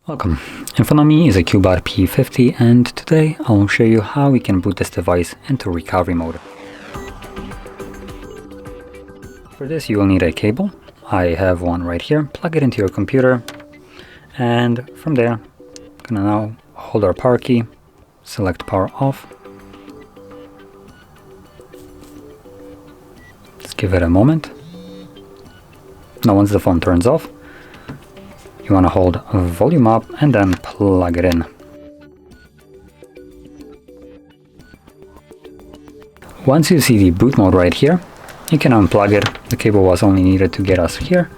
Welcome. In front of me is a Cubot P50 and today I'll show you how we can boot this device into recovery mode. For this you will need a cable. I have one right here. Plug it into your computer and from there I'm gonna now hold our power key, select power off. Just give it a moment. Now once the phone turns off, you want to hold volume up and then plug it in. Once you see the boot mode right here, you can unplug it. The cable was only needed to get us here.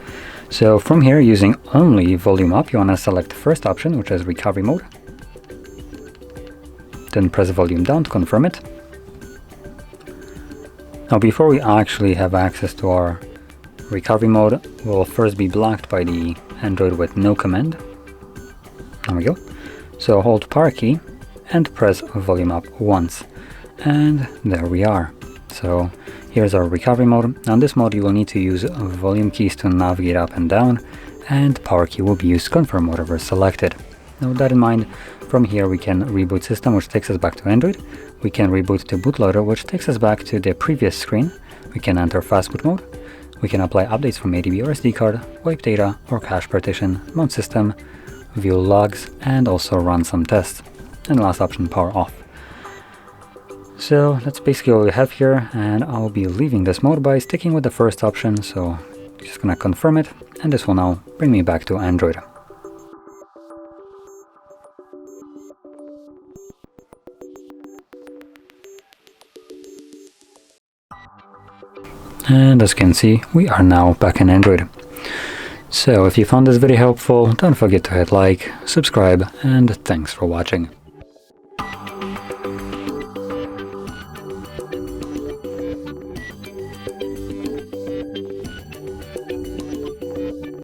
So from here, using only volume up, you want to select the first option, which is recovery mode. Then press volume down to confirm it. Now before we actually have access to our recovery mode, will first be blocked by the Android with no command. There we go. So hold power key and press volume up once. And there we are. So here's our recovery mode. Now in this mode you will need to use volume keys to navigate up and down, and power key will be used to confirm whatever is selected. Now with that in mind, from here we can reboot system, which takes us back to Android. We can reboot to bootloader, which takes us back to the previous screen. We can enter fastboot mode. We can apply updates from ADB or SD card, wipe data or cache partition, mount system, view logs, and also run some tests. And last option, power off. So that's basically all we have here, and I'll be leaving this mode by sticking with the first option. So just gonna confirm it, and this will now bring me back to Android. And as you can see, we are now back in Android. So if you found this video helpful, don't forget to hit like, subscribe, and thanks for watching.